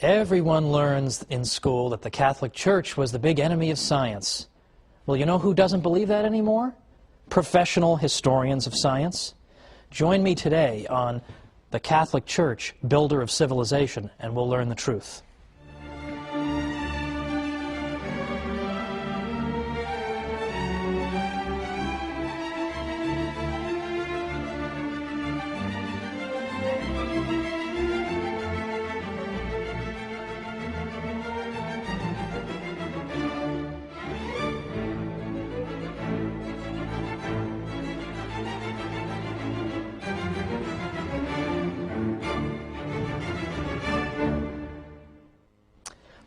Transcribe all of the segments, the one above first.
Everyone learns in school that the Catholic Church was the big enemy of science. Well, you know who doesn't believe that anymore? Professional historians of science. Join me today on the Catholic Church, builder of civilization, and we'll learn the truth.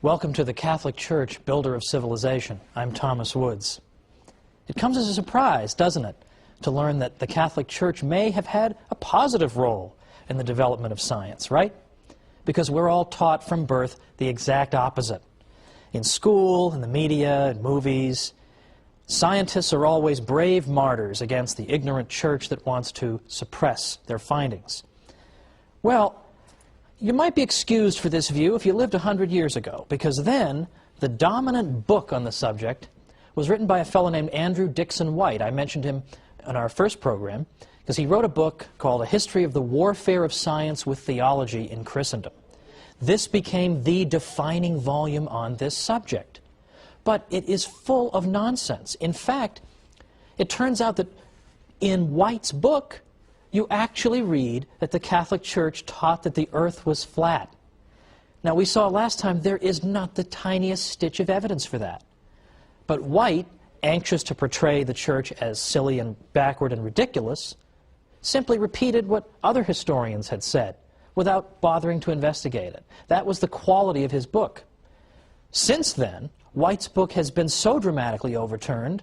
Welcome to the Catholic Church, builder of civilization. I'm Thomas Woods. It comes as a surprise, doesn't it, to learn that the Catholic Church may have had a positive role in the development of science, right? Because we're all taught from birth the exact opposite. In school, in the media, in movies, scientists are always brave martyrs against the ignorant church that wants to suppress their findings. Well, you might be excused for this view if you lived 100 years ago, because then the dominant book on the subject was written by a fellow named Andrew Dixon White. I mentioned him in our first program because he wrote a book called A History of the Warfare of Science with Theology in Christendom. This became the defining volume on this subject. But it is full of nonsense. In fact, it turns out that in White's book, you actually read that the Catholic Church taught that the earth was flat. Now, we saw last time there is not the tiniest stitch of evidence for that. But White, anxious to portray the church as silly and backward and ridiculous, simply repeated what other historians had said without bothering to investigate it. That was the quality of his book. Since then, White's book has been so dramatically overturned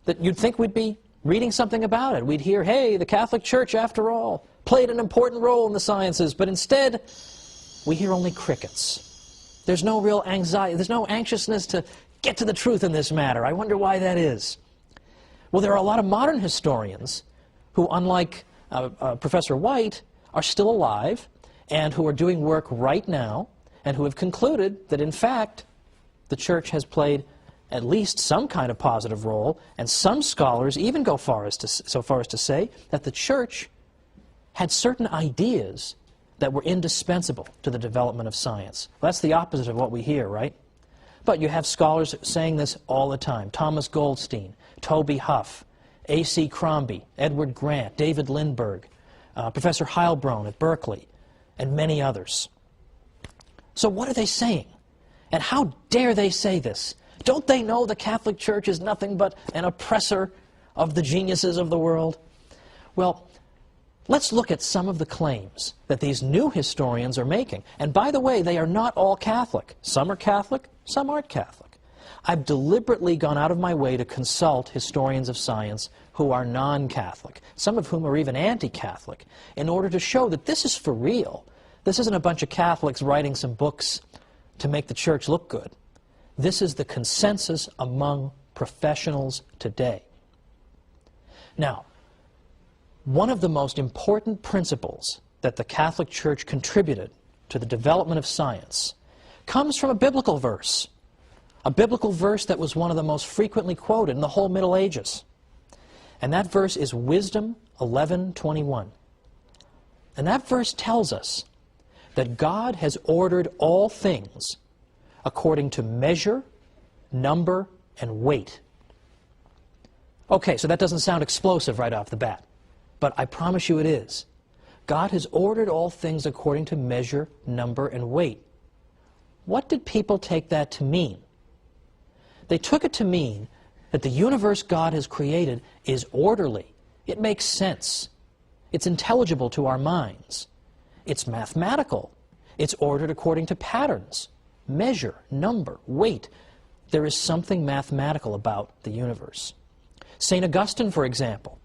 that you'd think we'd be reading something about it. We'd hear, hey, the Catholic Church, after all, played an important role in the sciences, but instead, we hear only crickets. There's no real anxiety, there's no anxiousness to get to the truth in this matter. I wonder why that is. Well, there are a lot of modern historians who, unlike Professor White, are still alive and who are doing work right now and who have concluded that, in fact, the Church has played at least some kind of positive role, and some scholars even go so far as to say that the Church had certain ideas that were indispensable to the development of science. Well, that's the opposite of what we hear, right? But you have scholars saying this all the time. Thomas Goldstein, Toby Huff, A.C. Crombie, Edward Grant, David Lindbergh, Professor Heilbronn at Berkeley, and many others. So what are they saying? And how dare they say this? Don't they know the Catholic Church is nothing but an oppressor of the geniuses of the world? Well, let's look at some of the claims that these new historians are making. And by the way, they are not all Catholic. Some are Catholic, some aren't Catholic. I've deliberately gone out of my way to consult historians of science who are non-Catholic, some of whom are even anti-Catholic, in order to show that this is for real. This isn't a bunch of Catholics writing some books to make the Church look good. This is the consensus among professionals today. Now, one of the most important principles that the Catholic Church contributed to the development of science comes from a biblical verse that was one of the most frequently quoted in the whole Middle Ages. And that verse is Wisdom 11:21. And that verse tells us that God has ordered all things according to measure, number, and weight. Okay, so that doesn't sound explosive right off the bat, but I promise you it is. God has ordered all things according to measure, number, and weight. What did people take that to mean? They took it to mean that the universe God has created is orderly. It makes sense. It's intelligible to our minds. It's mathematical. It's ordered according to patterns. Measure, number, weight. There is something mathematical about the universe. St. Augustine, for example,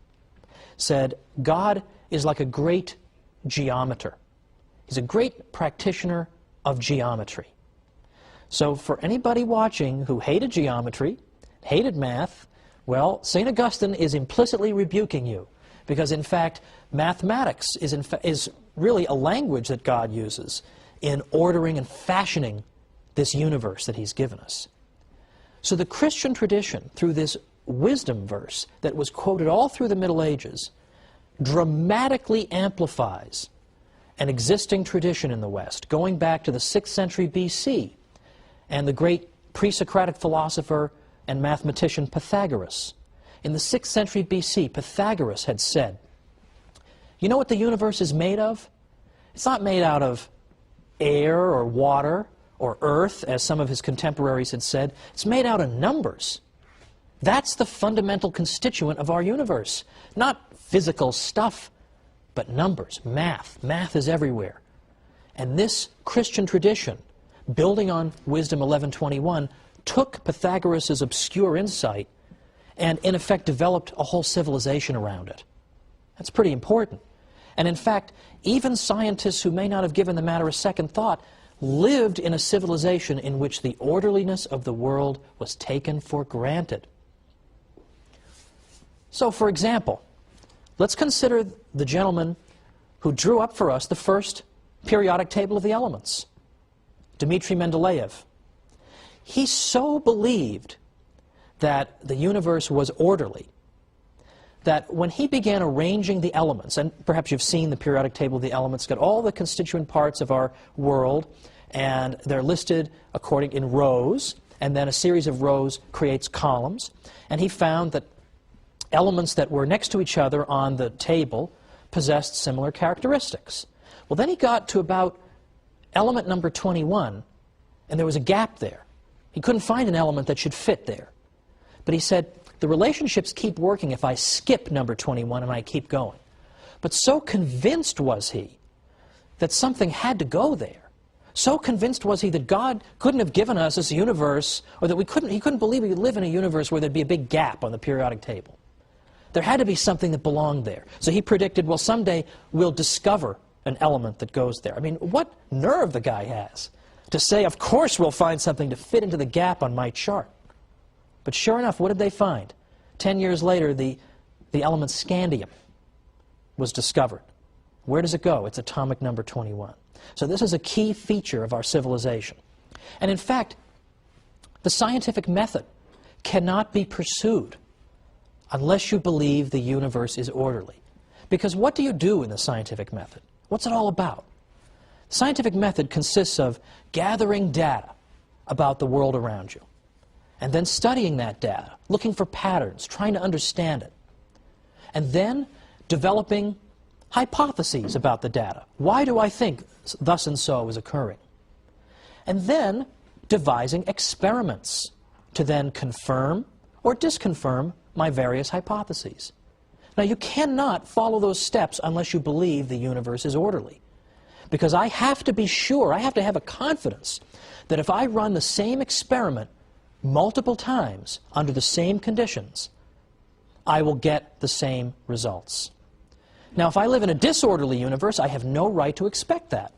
said God is like a great geometer. He's a great practitioner of geometry. So for anybody watching who hated geometry, hated math, well, St. Augustine is implicitly rebuking you, because in fact mathematics is really a language that God uses. in ordering and fashioning this universe that he's given us. So the Christian tradition, through this wisdom verse that was quoted all through the Middle Ages, dramatically amplifies an existing tradition in the West, going back to the 6th century BC, and the great pre-Socratic philosopher and mathematician Pythagoras. In the 6th century BC, Pythagoras had said, you know what the universe is made of? It's not made out of air or water or earth, as some of his contemporaries had said. It's made out of numbers. That's the fundamental constituent of our universe. Not physical stuff, but numbers, math. Math is everywhere. And this Christian tradition, building on Wisdom 11:21, took Pythagoras' obscure insight and, in effect, developed a whole civilization around it. That's pretty important. And in fact, even scientists who may not have given the matter a second thought lived in a civilization in which the orderliness of the world was taken for granted. So, for example, let's consider the gentleman who drew up for us the first periodic table of the elements, Dmitri Mendeleev. He so believed that the universe was orderly that when he began arranging the elements, and perhaps you've seen the periodic table of the elements, got all the constituent parts of our world, and they're listed according in rows, and then a series of rows creates columns, and he found that elements that were next to each other on the table possessed similar characteristics. Well, then he got to about element number 21, and there was a gap there. He couldn't find an element that should fit there. But he said, the relationships keep working if I skip number 21 and I keep going. But so convinced was he that something had to go there. So convinced was he that God couldn't have given us this universe, or that he couldn't believe we could live in a universe where there'd be a big gap on the periodic table. There had to be something that belonged there. So he predicted, well, someday we'll discover an element that goes there. I mean, what nerve the guy has to say, of course we'll find something to fit into the gap on my chart. But sure enough, what did they find? 10 years later, the element scandium was discovered. Where does it go? It's atomic number 21. So this is a key feature of our civilization. And in fact, the scientific method cannot be pursued unless you believe the universe is orderly. Because what do you do in the scientific method? What's it all about? The scientific method consists of gathering data about the world around you, and then studying that data, looking for patterns, trying to understand it, and then developing hypotheses about the data. Why do I think thus and so is occurring? And then devising experiments to then confirm or disconfirm my various hypotheses. Now, you cannot follow those steps unless you believe the universe is orderly. Because I have to be sure, I have to have a confidence that if I run the same experiment multiple times under the same conditions, I will get the same results. Now, if I live in a disorderly universe, I have no right to expect that.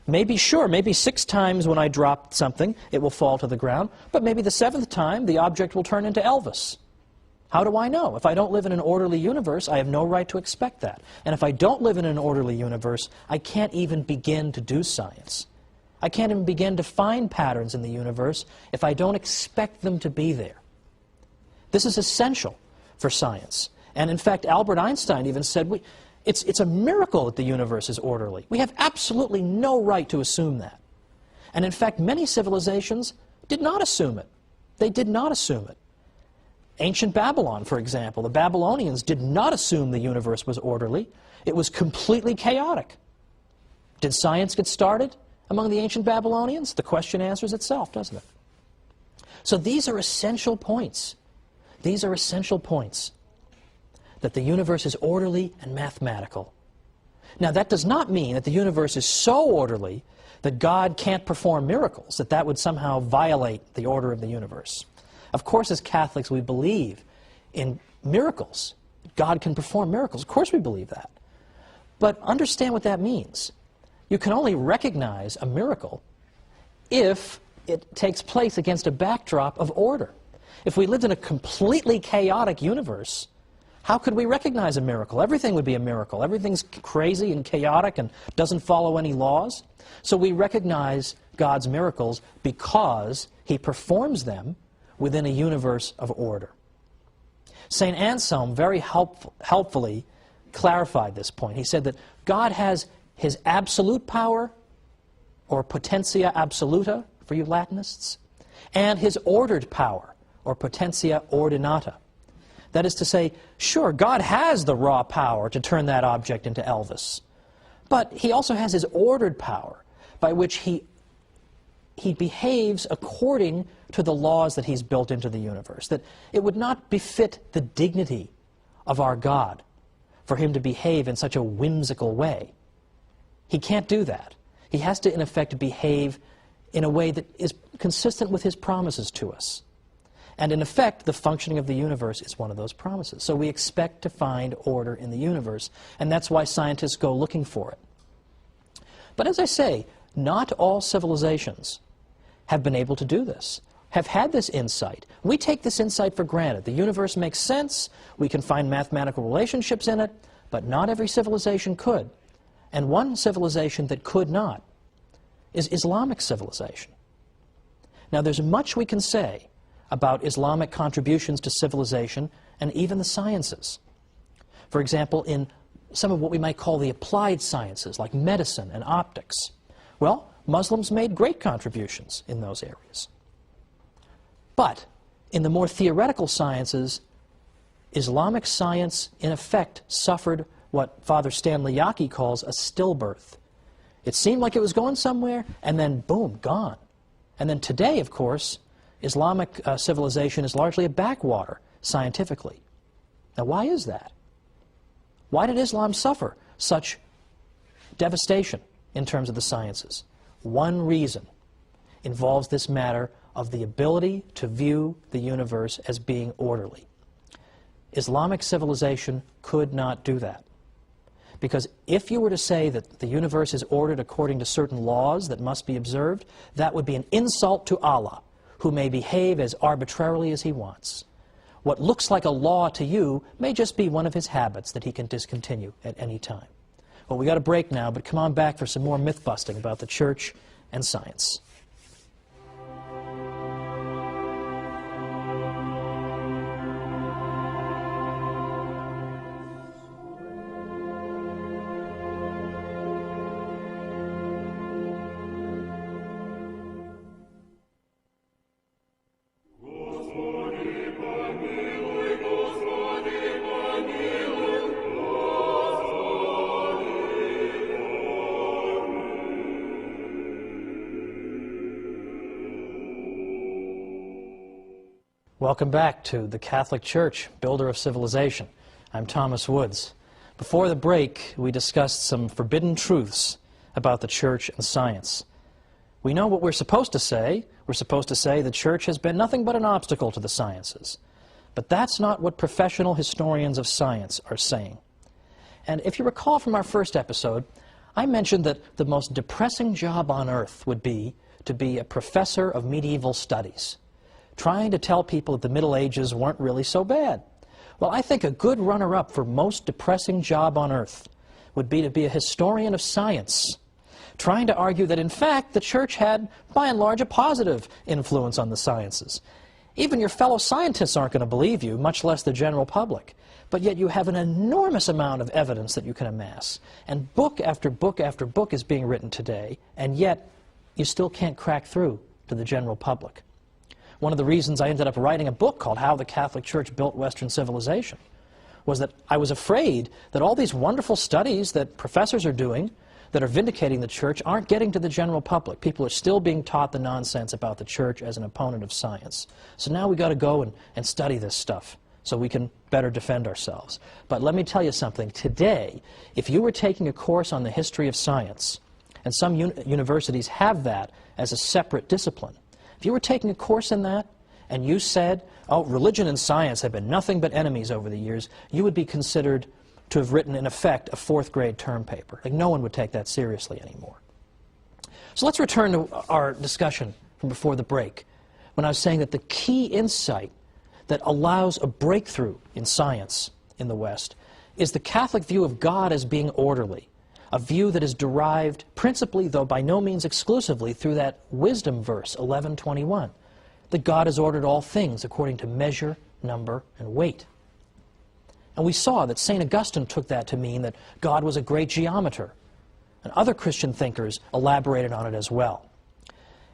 Maybe 6 times when I drop something, it will fall to the ground, but maybe the 7th time, the object will turn into Elvis. How do I know? If I don't live in an orderly universe, I have no right to expect that. And if I don't live in an orderly universe, I can't even begin to do science. I can't even begin to find patterns in the universe if I don't expect them to be there. This is essential for science. And in fact, Albert Einstein even said, it's a miracle that the universe is orderly. We have absolutely no right to assume that. And in fact, many civilizations did not assume it. They did not assume it. Ancient Babylon, for example, the Babylonians did not assume the universe was orderly. It was completely chaotic. Did science get started among the ancient Babylonians? The question answers itself, doesn't it? So these are essential points. These are essential points. That the universe is orderly and mathematical. Now, that does not mean that the universe is so orderly that God can't perform miracles, that would somehow violate the order of the universe. Of course, as Catholics, we believe in miracles. God can perform miracles. Of course we believe that. But understand what that means. You can only recognize a miracle if it takes place against a backdrop of order. If we lived in a completely chaotic universe, How could we recognize a miracle? Everything would be a miracle. Everything's crazy and chaotic and doesn't follow any laws. So we recognize God's miracles because He performs them within a universe of order. St. Anselm very helpfully clarified this point. He said that God has His absolute power, or potentia absoluta for you Latinists, and His ordered power, or potentia ordinata. That is to say, sure, God has the raw power to turn that object into Elvis, but He also has His ordered power by which He behaves according to the laws that He's built into the universe, that it would not befit the dignity of our God for Him to behave in such a whimsical way. He can't do that. He has to, in effect, behave in a way that is consistent with His promises to us. And in effect, the functioning of the universe is one of those promises. So we expect to find order in the universe, and that's why scientists go looking for it. But as I say, not all civilizations have been able to do this, have had this insight. We take this insight for granted. The universe makes sense, we can find mathematical relationships in it, but not every civilization could. And one civilization that could not is Islamic civilization. Now, there's much we can say about Islamic contributions to civilization and even the sciences. For example, in some of what we might call the applied sciences, like medicine and optics. Well, Muslims made great contributions in those areas. But in the more theoretical sciences, Islamic science, in effect, suffered what Father Stanley Yaki calls a stillbirth. It seemed like it was going somewhere, and then boom, gone. And then today, of course, Islamic civilization is largely a backwater, scientifically. Now, why is that? Why did Islam suffer such devastation in terms of the sciences? One reason involves this matter of the ability to view the universe as being orderly. Islamic civilization could not do that. Because if you were to say that the universe is ordered according to certain laws that must be observed, that would be an insult to Allah, who may behave as arbitrarily as He wants. What looks like a law to you may just be one of His habits that He can discontinue at any time. Well, we got a break now, but come on back for some more myth-busting about the church and science. Welcome back to the Catholic Church, builder of civilization. I'm Thomas Woods. Before the break, we discussed some forbidden truths about the church and science. We know what we're supposed to say. We're supposed to say the church has been nothing but an obstacle to the sciences. But that's not what professional historians of science are saying. And if you recall from our first episode, I mentioned that the most depressing job on earth would be to be a professor of medieval studies, trying to tell people that the Middle Ages weren't really so bad. Well, I think a good runner-up for most depressing job on earth would be to be a historian of science, trying to argue that, in fact, the church had, by and large, a positive influence on the sciences. Even your fellow scientists aren't going to believe you, much less the general public. But yet you have an enormous amount of evidence that you can amass. And book after book after book is being written today, and yet you still can't crack through to the general public. One of the reasons I ended up writing a book called How the Catholic Church Built Western Civilization was that I was afraid that all these wonderful studies that professors are doing that are vindicating the church aren't getting to the general public. People are still being taught the nonsense about the church as an opponent of science. So now we've got to go and study this stuff so we can better defend ourselves. But let me tell you something. Today, if you were taking a course on the history of science, and some universities have that as a separate discipline, if you were taking a course in that, and you said, oh, religion and science have been nothing but enemies over the years, you would be considered to have written, in effect, a fourth-grade term paper. Like, no one would take that seriously anymore. So let's return to our discussion from before the break, when I was saying that the key insight that allows a breakthrough in science in the West is the Catholic view of God as being orderly, a view that is derived principally, though by no means exclusively, through that wisdom verse, 11:21, that God has ordered all things according to measure, number, and weight. And we saw that St. Augustine took that to mean that God was a great geometer, and other Christian thinkers elaborated on it as well.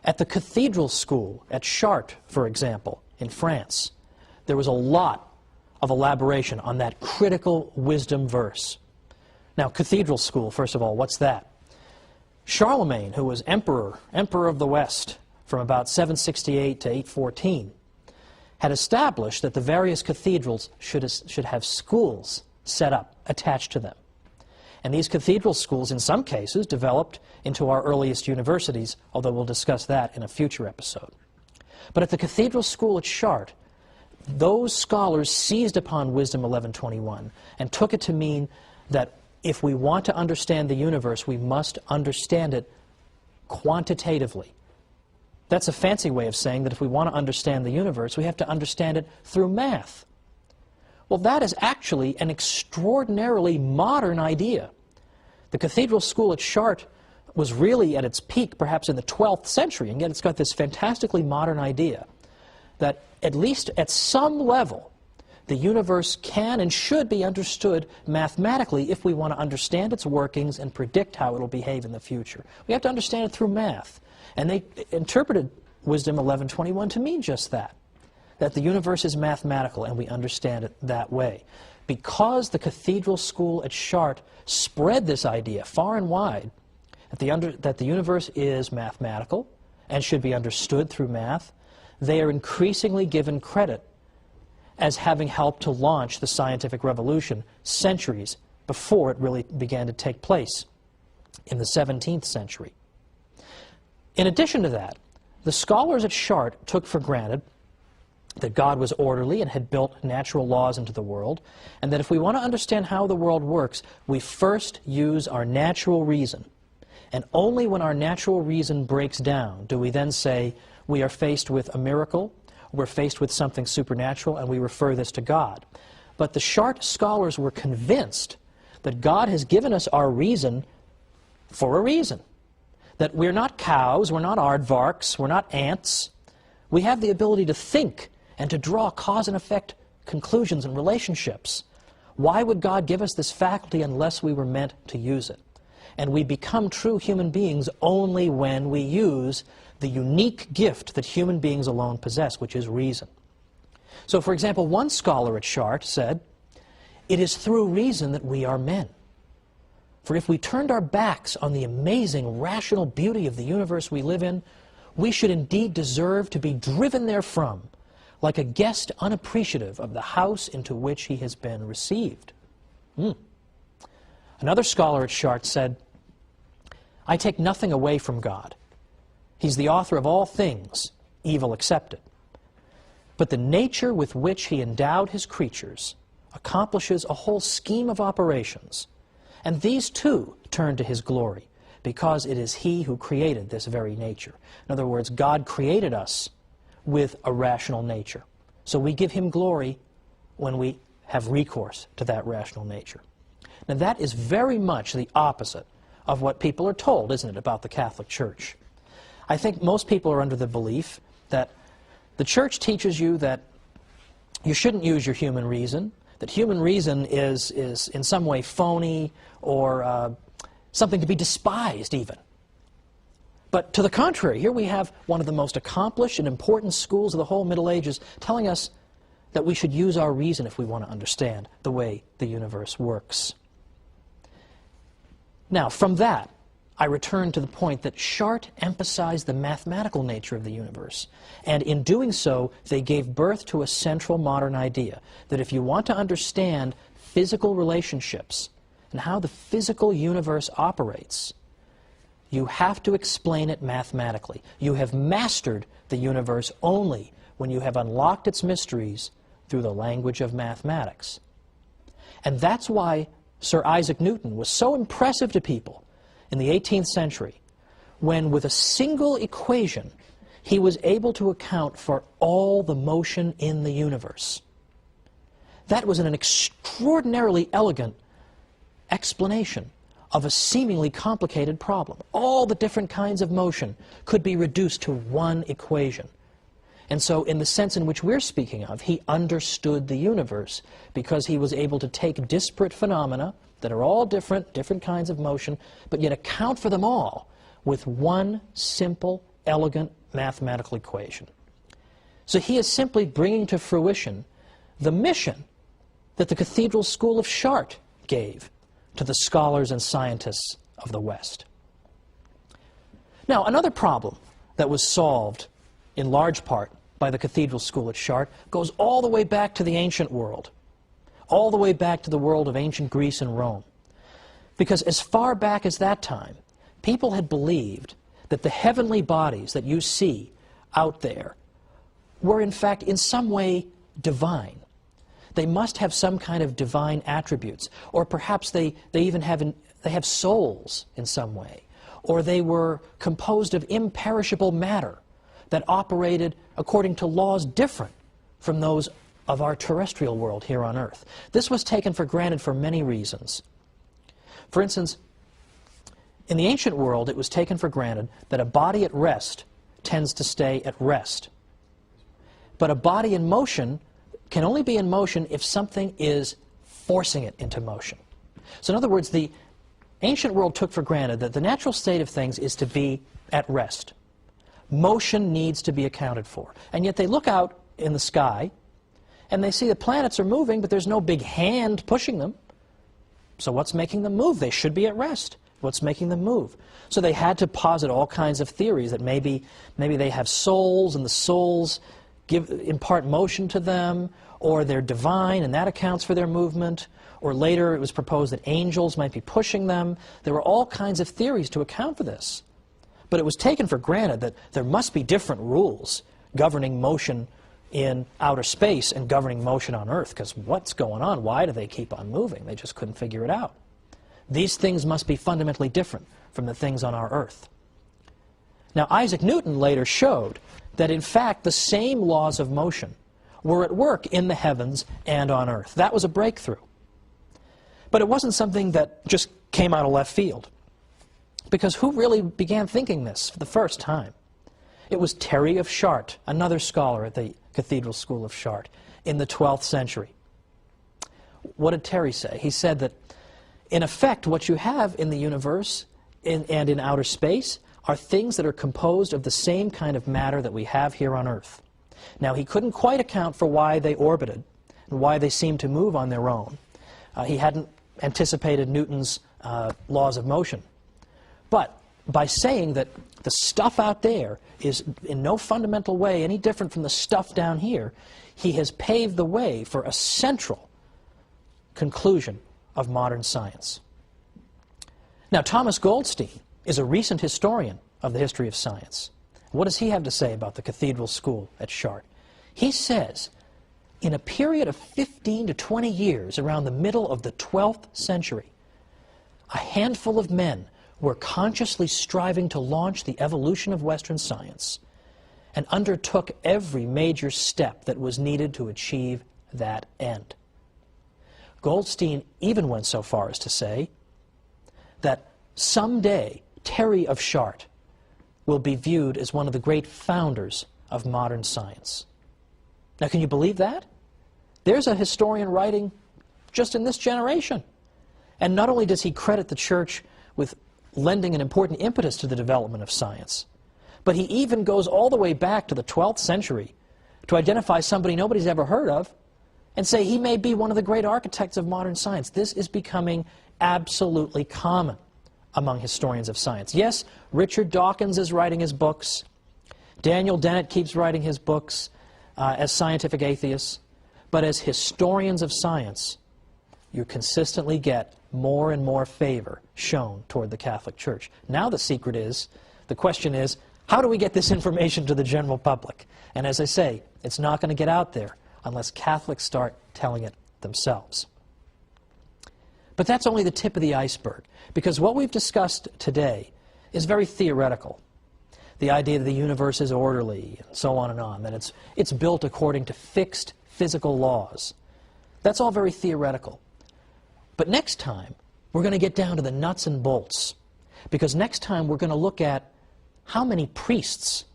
At the cathedral school at Chartres, for example, in France, there was a lot of elaboration on that critical wisdom verse. Now, cathedral school, first of all, what's that? Charlemagne, who was emperor of the West from about 768 to 814, had established that the various cathedrals should have schools set up, attached to them. And these cathedral schools, in some cases, developed into our earliest universities, although we'll discuss that in a future episode. But at the cathedral school at Chartres, those scholars seized upon Wisdom 11:21 and took it to mean that if we want to understand the universe, we must understand it quantitatively. That's a fancy way of saying that if we want to understand the universe, we have to understand it through math. Well, that is actually an extraordinarily modern idea. The cathedral school at Chartres was really at its peak perhaps in the 12th century, and yet it's got this fantastically modern idea that at least at some level, the universe can and should be understood mathematically if we want to understand its workings and predict how it will behave in the future. We have to understand it through math. And they interpreted Wisdom 11:21 to mean just that the universe is mathematical and we understand it that way. Because the cathedral school at Chartres spread this idea far and wide, that the universe is mathematical and should be understood through math, they are increasingly given credit as having helped to launch the scientific revolution centuries before it really began to take place in the 17th century. In addition to that, the scholars at Chartres took for granted that God was orderly and had built natural laws into the world, and that if we want to understand how the world works, we first use our natural reason. And only when our natural reason breaks down do we then say we are faced with a miracle, we're faced with something supernatural, and we refer this to God. But the Chartres scholars were convinced that God has given us our reason for a reason. That we're not cows, we're not aardvarks, we're not ants. We have the ability to think and to draw cause and effect conclusions and relationships. Why would God give us this faculty unless we were meant to use it? And we become true human beings only when we use the unique gift that human beings alone possess, which is reason. So, for example, one scholar at Chartres said, "It is through reason that we are men. For if we turned our backs on the amazing rational beauty of the universe we live in, we should indeed deserve to be driven therefrom, like a guest unappreciative of the house into which he has been received." Another scholar at Chartres said, "I take nothing away from God. He's the author of all things, evil excepted. But the nature with which he endowed his creatures accomplishes a whole scheme of operations, and these too turn to his glory, because it is he who created this very nature." In other words, God created us with a rational nature. So we give him glory when we have recourse to that rational nature. Now that is very much the opposite of what people are told, isn't it, about the Catholic Church? I think most people are under the belief that the Church teaches you that you shouldn't use your human reason, that human reason is in some way phony or something to be despised even. But to the contrary, here we have one of the most accomplished and important schools of the whole Middle Ages telling us that we should use our reason if we want to understand the way the universe works. Now, from that, I return to the point that Chartres emphasized the mathematical nature of the universe, and in doing so, they gave birth to a central modern idea, that if you want to understand physical relationships and how the physical universe operates, you have to explain it mathematically. You have mastered the universe only when you have unlocked its mysteries through the language of mathematics. And that's why Sir Isaac Newton was so impressive to people in the 18th century, when with a single equation he was able to account for all the motion in the universe. that was an extraordinarily elegant explanation of a seemingly complicated problem. All the different kinds of motion could be reduced to one equation. And so in the sense in which we're speaking of, he understood the universe because he was able to take disparate phenomena that are all different kinds of motion, but yet account for them all with one simple, elegant mathematical equation. So he is simply bringing to fruition the mission that the Cathedral School of Chartres gave to the scholars and scientists of the West. Now, another problem that was solved in large part by the Cathedral School at Chartres goes all the way back to the ancient world, all the way back to the world of ancient Greece and Rome. Because as far back as that time, people had believed that the heavenly bodies that you see out there were in fact in some way divine. They must have some kind of divine attributes, or perhaps they even have souls in some way, or they were composed of imperishable matter that operated according to laws different from those of our terrestrial world here on Earth. This was taken for granted for many reasons. For instance, in the ancient world, it was taken for granted that a body at rest tends to stay at rest. But a body in motion can only be in motion if something is forcing it into motion. So in other words, the ancient world took for granted that the natural state of things is to be at rest. Motion needs to be accounted for. And yet they look out in the sky and they see the planets are moving, but there's no big hand pushing them. So what's making them move? They should be at rest. What's making them move? So they had to posit all kinds of theories that maybe they have souls and the souls impart motion to them, or they're divine and that accounts for their movement, or later it was proposed that angels might be pushing them. There were all kinds of theories to account for this. But it was taken for granted that there must be different rules governing motion in outer space and governing motion on Earth, because what's going on? Why do they keep on moving? They just couldn't figure it out. These things must be fundamentally different from the things on our Earth. Now, Isaac Newton later showed that, in fact, the same laws of motion were at work in the heavens and on Earth. That was a breakthrough. But it wasn't something that just came out of left field. Because who really began thinking this for the first time? It was Terry of Chartres, another scholar at the Cathedral School of Chartres, in the 12th century. What did Terry say? He said that, in effect, what you have in the universe and in outer space are things that are composed of the same kind of matter that we have here on Earth. Now, he couldn't quite account for why they orbited and why they seemed to move on their own. He hadn't anticipated Newton's laws of motion. But by saying that the stuff out there is in no fundamental way any different from the stuff down here, he has paved the way for a central conclusion of modern science. Now, Thomas Goldstein is a recent historian of the history of science. What does he have to say about the Cathedral School at Chartres? He says, in a period of 15 to 20 years, around the middle of the 12th century, a handful of men were consciously striving to launch the evolution of Western science and undertook every major step that was needed to achieve that end. Goldstein even went so far as to say that someday Terry of Chartres will be viewed as one of the great founders of modern science. Now, can you believe that? There's a historian writing just in this generation. And not only does he credit the Church with lending an important impetus to the development of science, but he even goes all the way back to the 12th century to identify somebody nobody's ever heard of and say he may be one of the great architects of modern science. This is becoming absolutely common among historians of science. Yes, Richard Dawkins is writing his books. Daniel Dennett keeps writing his books as scientific atheists. But as historians of science, you consistently get more and more favor shown toward the Catholic Church. Now the question is, how do we get this information to the general public? And as I say, it's not going to get out there unless Catholics start telling it themselves. But that's only the tip of the iceberg, because what we've discussed today is very theoretical. The idea that the universe is orderly, and so on and on, that it's built according to fixed physical laws. That's all very theoretical. But next time, we're going to get down to the nuts and bolts, because next time we're going to look at how many priests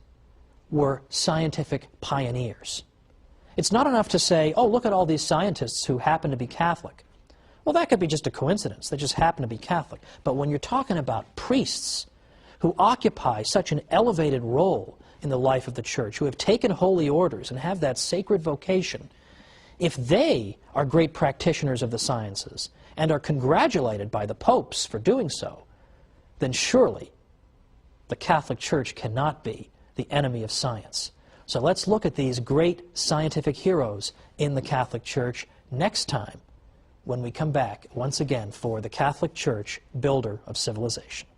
were scientific pioneers. It's not enough to say, oh, look at all these scientists who happen to be Catholic. Well, that could be just a coincidence. They just happen to be Catholic. But when you're talking about priests who occupy such an elevated role in the life of the church, who have taken holy orders and have that sacred vocation, if they are great practitioners of the sciences and are congratulated by the popes for doing so, then surely the Catholic Church cannot be the enemy of science. So let's look at these great scientific heroes in the Catholic Church next time when we come back once again for the Catholic Church, builder of civilization.